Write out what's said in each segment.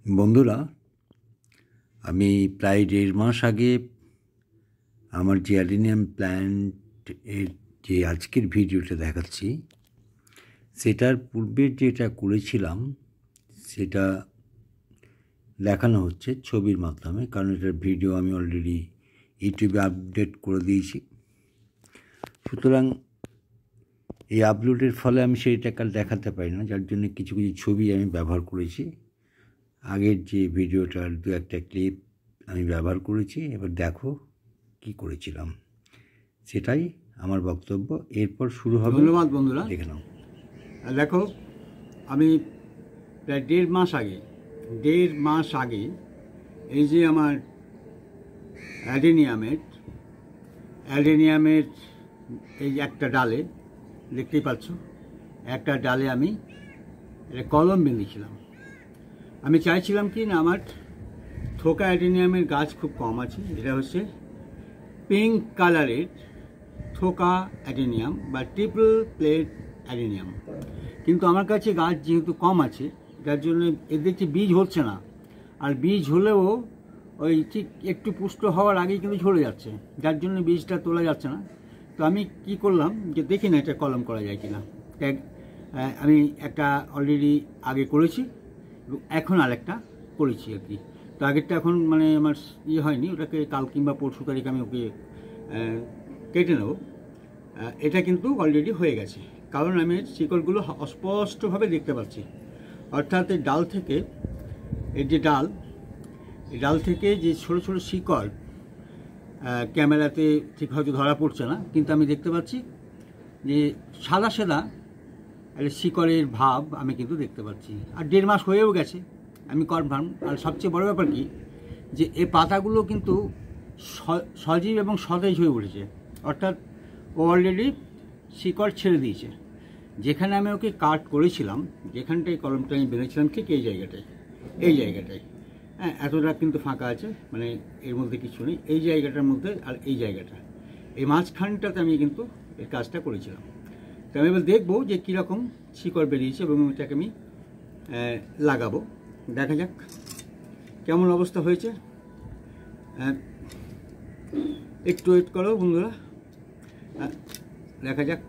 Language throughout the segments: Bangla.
বন্ধুরা, আমি প্রায় ১.৫ মাস আগে আমার যে অ্যাডেনিয়াম প্ল্যান্ট এর যে আজকের ভিডিওটা দেখাচ্ছি, সেটার পূর্বে যেটা করেছিলাম সেটা দেখানো হচ্ছে ছবির মাধ্যমে, কারণ এটার ভিডিও আমি অলরেডি ইউটিউবে আপডেট করে দিয়েছি। সুতরাং এই আপলোডের ফলে আমি সেইটাকে আর দেখাতে পারি না, যার জন্য কিছু কিছু ছবি আমি ব্যবহার করেছি। আগের যে ভিডিওটার দু একটা ক্লিপ আমি ব্যবহার করেছি। এবার দেখো কি করেছিলাম, সেটাই আমার বক্তব্য। এরপর শুরু হবে। ধন্যবাদ বন্ধুরা। দেখে নাও। দেখো, আমি প্রায় ১.৫ মাস আগে এই যে আমার অ্যাডেনিয়ামের এই একটা ডালে, দেখতেই পাচ্ছ, একটা ডালে আমি কলম বেঁধেছিলাম। আমি চাইছিলাম কি না, আমার থোকা অ্যাডেনিয়ামের গাছ খুব কম আছে, এটা হচ্ছে পিঙ্ক কালারের থোকা অ্যাডেনিয়াম বা ট্রিপল প্লেট অ্যাডেনিয়াম। কিন্তু আমার কাছে গাছ যেহেতু কম আছে, যার জন্য এদের যে বীজ হচ্ছে না, আর বীজ হলেও ওই ঠিক একটু পুষ্ট হওয়ার আগেই কিন্তু ঝরে যাচ্ছে, যার জন্য বীজটা তোলা যাচ্ছে না। তো আমি কি করলাম, যে দেখি না এটা কলম করা যায় কিনা। আমি একটা অলরেডি আগে করেছি, এখন আরেকটা করেছি আর কি। তো আগেরটা এখন মানে আমার হয়নি, ওটাকে কাল কিংবা পরশু তারিখ আমি ওকে কেটে নেব। এটা কিন্তু অলরেডি হয়ে গেছে, কারণ আমি শিকড়গুলো অস্পষ্টভাবে দেখতে পাচ্ছি। অর্থাৎ এই ডাল থেকে, এই যে ডাল থেকে যে ছোটো ছোটো শিকড়, ক্যামেরাতে ঠিক হয়তো ধরা পড়ছে না, কিন্তু আমি দেখতে পাচ্ছি যে সাদা সাদা শিকড়ের ভাব আমি কিন্তু দেখতে পাচ্ছি। আর ১.৫ মাস হয়েও গেছে, আমি কনফার্ম। আর সবচেয়ে বড় ব্যাপার কি, যে এই পাতাগুলো কিন্তু সজীব এবং সতেজ হয়ে উঠেছে। অর্থাৎ ও অলরেডি শিকড় ছেড়ে দিয়েছে। যেখানে আমি ওকে কাট করেছিলাম, যেখানটায় কলমটা আমি বেঁধেছিলাম, ঠিক এই জায়গাটায় হ্যাঁ, এতটা কিন্তু ফাঁকা আছে, মানে এর মধ্যে কিছু নেই, এই জায়গাটার মধ্যে আর এই জায়গাটা, এই মাঝখানটাতে আমি কিন্তু এই কাজটা করেছিলাম। তো আমি এবার দেখবো যে কীরকম শিকড় বেরিয়েছে এবং এটাকে আমি লাগাবো। দেখা যাক কেমন অবস্থা হয়েছে। একটু ওয়েট করো বন্ধুরা, দেখা যাক।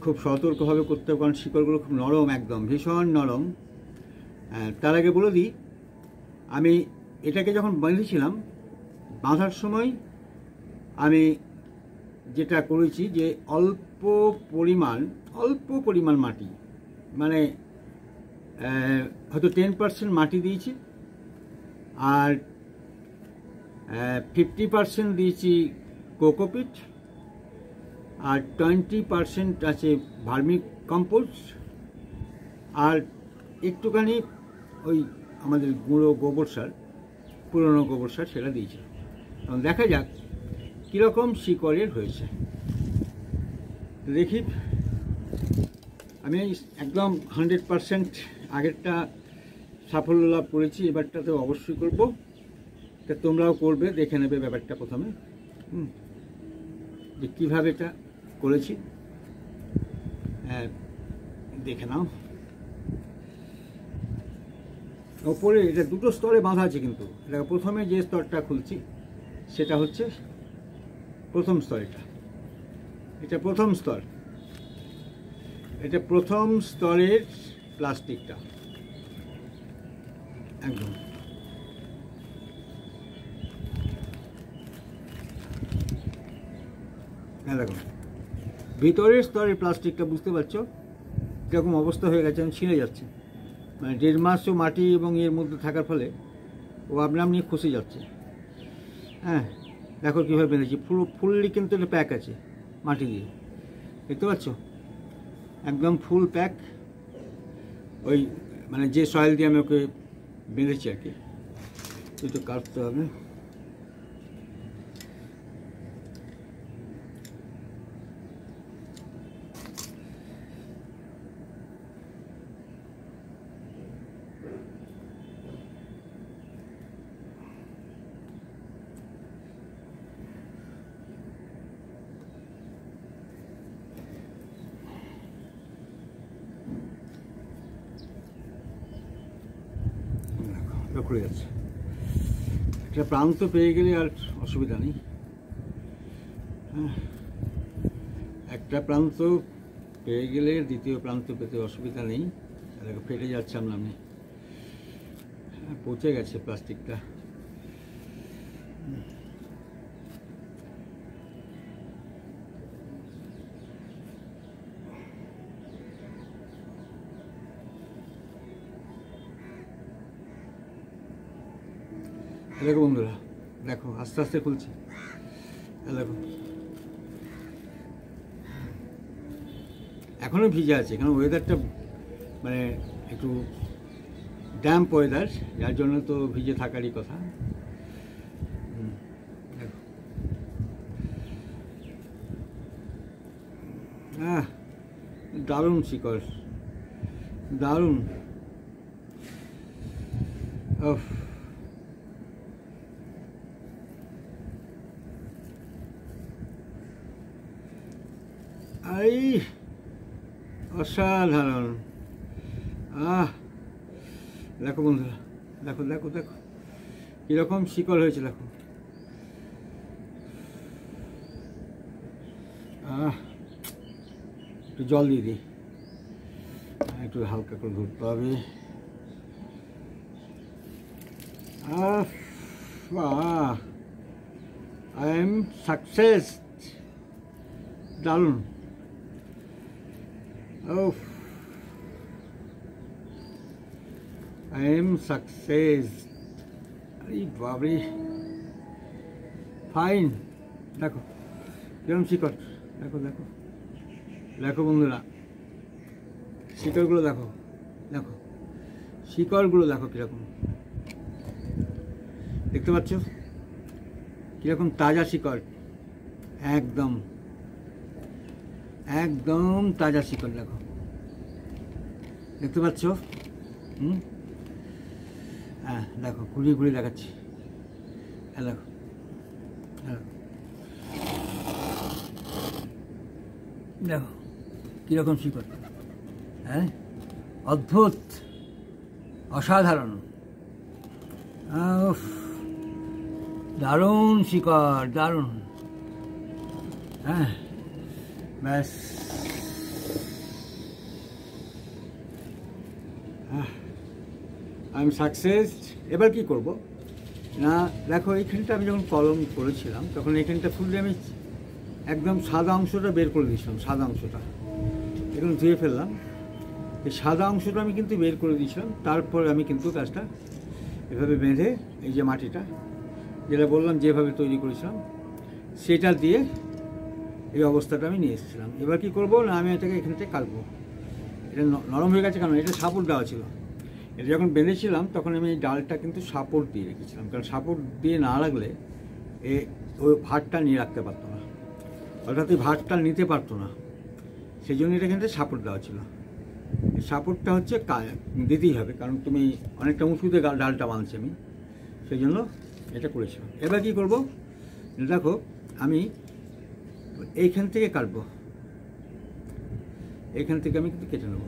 খুব সতর্কভাবে করতে হবে, কারণ শিকড়গুলো খুব নরম, একদম ভীষণ নরম। তার আগে বলে দিই, আমি এটাকে যখন বেঁধেছিলাম, বাঁধার সময় আমি যেটা করেছি, যে অল্প পরিমাণ মাটি, মানে হয়তো 10% মাটি দিয়েছি, আর 50% দিয়েছি কোকোপিট, আর 20% আছে ভার্মি কম্পোস্ট, আর একটুখানি ওই আমাদের গুঁড়ো গোবর সার, পুরনো গোবর সার, সেটা দিয়েছি। এবং দেখা যাক কীরকম শিকড়ের হয়েছে। দেখি, আমি একদম 100% আগেরটা সাফল্য লাভ করেছি, এবারটাতে অবশ্যই করব। তা তোমরাও করবে, দেখে নেবে ব্যাপারটা প্রথমে, যে কীভাবে এটা করেছি। দেখে নাও। ওপরে এটা দুটো স্তরে বাঁধা আছে, কিন্তু এটা প্রথমে যে স্তরটা খুলছি সেটা হচ্ছে প্রথম স্তর। এটা প্রথম স্তর, এটা প্রথম স্তরের প্লাস্টিকটা একদম। হ্যাঁ দেখো, ভিতরের স্তরের প্লাস্টিকটা বুঝতে পারছো কীরকম অবস্থা হয়ে গেছে, ছিঁড়ে যাচ্ছে। মানে ১.৫ মাসও মাটি এবং এর মধ্যে থাকার ফলে ও আপনি খসে যাচ্ছে। হ্যাঁ, দেখো কীভাবে বেঁধেছি, ফুললি কিন্তু এটা প্যাক আছে মাটি দিয়ে, দেখতে পাচ্ছ, একদম ফুল প্যাক। ওই মানে যে সয়েল দিয়ে আমি ওকে বেঁধেছি আর কি। একটু কাটতে হবে। খুলে যাচ্ছে। একটা প্রান্ত পেয়ে গেলে আর অসুবিধা নেই। একটা প্রান্ত পেয়ে গেলে দ্বিতীয় প্রান্ত পেতে অসুবিধা নেই। দেখো ফেটে যাচ্ছে আমি পচে গেছে প্লাস্টিকটা। দেখো বন্ধুরা, দেখো আস্তে আস্তে খুলছি। দেখো এখনও ভিজে আছে, কারণ ওয়েদারটা মানে একটু ড্যাম্প ওয়েদার, যার জন্য তো ভিজে থাকারই কথা। দেখো দারুণ শিকড়, দারুণ। এই অসাধারণ। দেখো বন্ধুরা, দেখো দেখো দেখো কীরকম শিকড় হয়েছে। দেখো একটু জল দিয়ে দিই, একটু হালকা করে ধরতে হবে। I am success. দারুণ। I am success. अरे बाबरे, फाइन। देखो किरम शिकड़, देखो देखो देखो बंधुरा शिकड़गुलो देखो, देखो शिकड़गुलो देखो किरकम देखते पाচ্ছো, किरकम ताजा शिकड़, एकदम एकदम ताजा शिकड़। देखो देखते पाচ্ছো। হ্যাঁ দেখো ঘুরিয়ে ঘুরিয়ে দেখাচ্ছি। হ্যাঁ দেখো, দেখো কীরকম শিকড়। হ্যাঁ অদ্ভুত, অসাধারণ, দারুণ শিকড়, দারুণ। হ্যাঁ ব্যাস, আমি সাকসেস। এবার কি করব না, দেখো এইখানটা আমি যখন কলম করেছিলাম তখন এইখানটা ফুললে আমি একদম সাদা অংশটা বের করে দিয়েছিলাম। সাদা অংশটা এখন ধুয়ে ফেললাম, এই সাদা অংশটা আমি কিন্তু বের করে দিয়েছিলাম। তারপর আমি কিন্তু কাজটা এভাবে বেঁধে, এই যে মাটিটা যেটা বললাম যেভাবে তৈরি করেছিলাম সেটা দিয়ে এই অবস্থাটা আমি নিয়ে এসেছিলাম। এবার কি করব না, আমি এটাকে এখান থেকে কাটবো। এটা নরম হয়ে গেছে, কারণ এটা সাপোর্ট দেওয়া ছিল। এটা যখন বেঁধেছিলাম তখন আমি এই ডালটা কিন্তু সাপোর্ট দিয়ে রেখেছিলাম, কারণ সাপোর্ট দিয়ে না রাখলে ওই ভারটা নিয়ে রাখতে পারতো না, অর্থাৎ ওই ভারটা নিতে পারতো না। সেই জন্য এটা কিন্তু সাপোর্ট দেওয়া ছিল। এই সাপোর্টটা হচ্ছে দিতেই হবে, কারণ তুমি অনেকটা উঁচুতে ডালটা বাঁধছি আমি, সেই জন্য এটা করেছিলাম। এবার কী করবো দেখো, আমি এইখান থেকে কাটবো, এইখান থেকে আমি কিন্তু কেটে নেবো।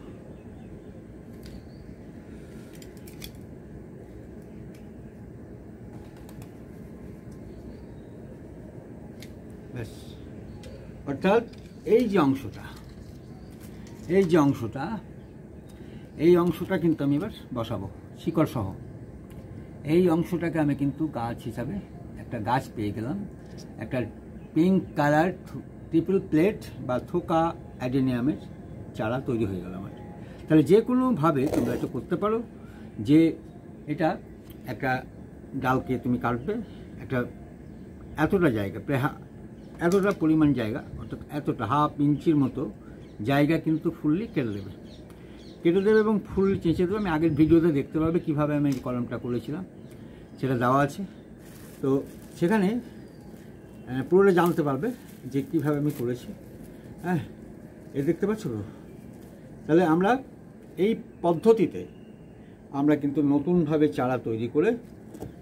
ব্যাস, অর্থাৎ এই যে অংশটা, এই যে অংশটা, এই অংশটা কিন্তু আমি এবার বসাবো শিকড় সহ। এই অংশটাকে আমি কিন্তু গাছ হিসাবে একটা গাছ পেয়ে গেলাম। একটা পিঙ্ক কালার ট্রিপল প্লেট বা থোকা অ্যাডেনিয়ামের চারা তৈরি হয়ে গেল আমার। তাহলে যে কোনোভাবে তোমরা এটা করতে পারো, যে এটা একটা ডালকে তুমি কাটবে, একটা এতটা জায়গা, প্রায় এতটা পরিমাণ জায়গা, অর্থাৎ এতটা হাফ ইঞ্চির মতো জায়গা কিন্তু ফুললি কেটে দেবে এবং ফুল চেঁচে দেবে। আমি আগের ভিডিওতে দেখতে পাবে কীভাবে আমি এই কলমটা করেছিলাম, সেটা দেওয়া আছে। তো সেখানে পুরোটা জানতে পারবে যে কীভাবে আমি করেছি। হ্যাঁ, এই দেখতে পাচ্ছ তো। তাহলে আমরা এই পদ্ধতিতে আমরা কিন্তু নতুনভাবে চারা তৈরি করে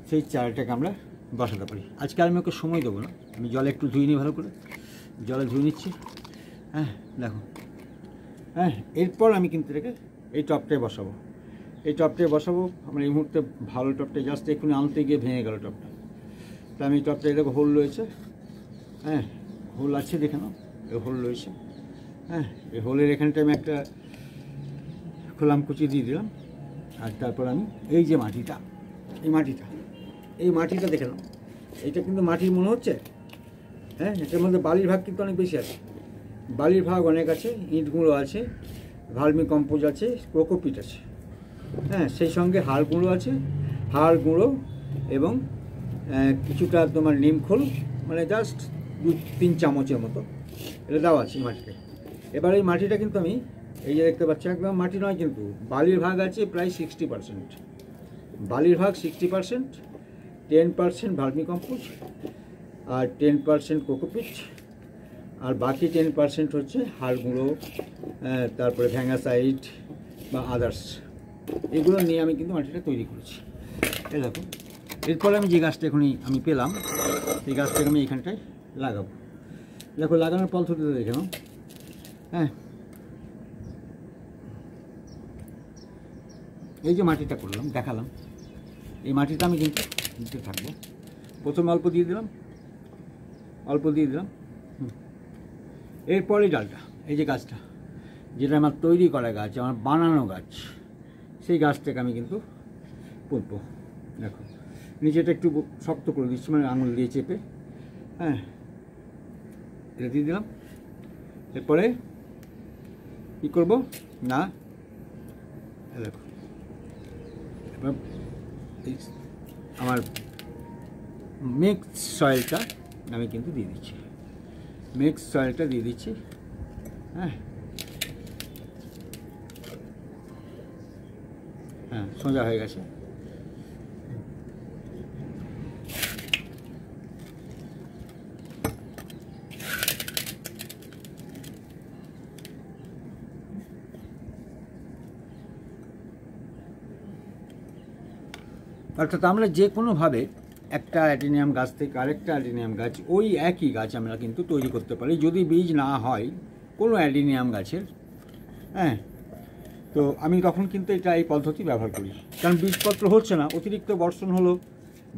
সেই চারাটাকে আমরা বসাতে পারি। আজকে আমি ওকে সময় দেবো না, আমি জলে একটু ধুয়ে নিই, ভালো করে জলে ধুয়ে নিচ্ছি। হ্যাঁ দেখো, হ্যাঁ এরপর আমি কিন্তু এটাকে এই টপটায় বসাবো। এই টপটায় বসাবো। আমার এই মুহূর্তে ভালো টপটা জাস্ট এক্ষুনি আনতে গিয়ে ভেঙে গেল টপটা। তা আমি টপটা এরকম হোল রয়েছে, হ্যাঁ হোল আছে দেখে নাও, এই হোল রয়েছে, হ্যাঁ এই হোলের এখানটায় আমি একটা খোলাম কুচি দিয়ে দিলাম। আর তারপর আমি এই যে মাটিটা, এই মাটিটা দেখে নাও, এইটা কিন্তু মাটির মনে হচ্ছে, হ্যাঁ এটার মধ্যে বালির ভাগ কিন্তু অনেক বেশি আছে, বালির ভাগ অনেক আছে, ইট গুঁড়ো আছে, ভার্মি কম্পোজ আছে, কোকোপিট আছে, হ্যাঁ সেই সঙ্গে হাড় গুঁড়ো আছে, হাড় গুঁড়ো এবং কিছুটা তোমার নিমখোল, মানে জাস্ট 2-3 চামচের মতো এটা দেওয়া আছে এই মাটিতে। এবার এই মাটিটা কিন্তু আমি এই যে দেখতে পাচ্ছি একদম মাটি নয়, কিন্তু বালির ভাগ আছে প্রায় 60%, বালির ভাগ 60%, 10% ভার্মি কম্পোজ আর 10% কোকোপিট, আর বাকি 10% হচ্ছে হাড় গুঁড়ো, তারপরে ভ্যাঙ্গাসাইড বা আদার্স, এগুলো নিয়ে আমি কিন্তু মাটিটা তৈরি করেছি। এই দেখো, এরপরে আমি যে গাছটা এখনই আমি পেলাম সেই গাছটাকে আমি এখানটায় লাগাবো। দেখো লাগানোর পদ্ধতি দেখে নাও, হ্যাঁ এই যে মাটিটা করলাম দেখালাম, এই মাটিটা আমি কিন্তু দিতে থাকবো। প্রথমে অল্প দিয়ে দিলাম, এরপরে ডালটা, এই যে গাছটা যেটা আমার তৈরি করা গাছ, আমার বানানো গাছ, সেই গাছটাকে আমি কিন্তু পুঁতবো। দেখো নিচেটা একটু শক্ত করে দিচ্ছি, মানে আঙুল দিয়ে চেপে, হ্যাঁ এটা দিয়ে দিলাম। এরপরে কী করবো না, দেখো এবার আমার মিক্সড সয়েলটা আমি কিন্তু দিয়ে দিচ্ছি, হ্যাঁ হ্যাঁ সোজা হয়ে গেছে। অর্থাৎ আমরা যে কোনোভাবে একটা অ্যাডিনিয়াম গাছ থেকে আরেকটা অ্যাডিনিয়াম গাছ, ওই একই গাছ আমরা কিন্তু তৈরি করতে পারি যদি বীজ না হয় কোনো অ্যাডিনিয়াম গাছের, হ্যাঁ তো আমি তখন কিন্তু এই পদ্ধতি ব্যবহার করি। কারণ বীজপত্র হচ্ছে না, অতিরিক্ত বর্ষণ হলো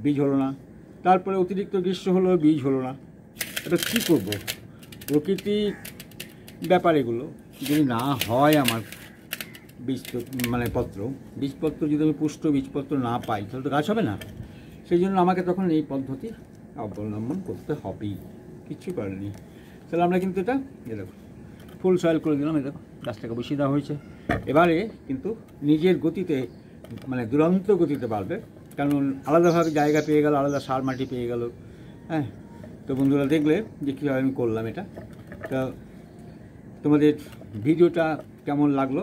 বীজ হলো না, তারপরে অতিরিক্ত গ্রীষ্ম হলো বীজ হলো না, এটা কী করবো, প্রকৃতির ব্যাপার এগুলো। যদি না হয় আমার বীজপত্র যদি আমি পুষ্ট বীজপত্র না পাই তাহলে তো গাছ হবে না। সেই জন্য আমাকে তখন এই পদ্ধতি অবলম্বন করতে হবেই, কিচ্ছু করার নেই। তাহলে আমরা কিন্তু এটা দেখো ফুল সয়েল করে দিলাম, এই দেখো গাছটাকে বসিয়ে দেওয়া হয়েছে। এবারে কিন্তু নিজের গতিতে, মানে দুরন্ত গতিতে বাড়বে, কারণ আলাদাভাবে জায়গা পেয়ে গেল, আলাদা সার মাটি পেয়ে গেল, হ্যাঁ। তো বন্ধুরা দেখলে যে কীভাবে আমি করলাম এটা। তো তোমাদের ভিডিওটা কেমন লাগলো,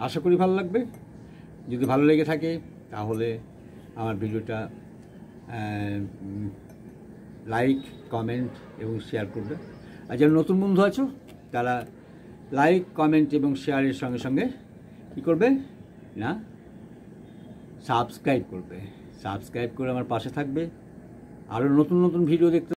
আশা করি ভালো লাগবে। যদি ভালো লেগে থাকে তাহলে আমার ভিডিওটা লাইক, কমেন্ট এবং শেয়ার করবে। আর যারা নতুন বন্ধু আছো তারা লাইক, কমেন্ট এবং শেয়ারের সঙ্গে সঙ্গে কী করবে না, সাবস্ক্রাইব করে আমার পাশে থাকবে। আরও নতুন ভিডিও দেখতে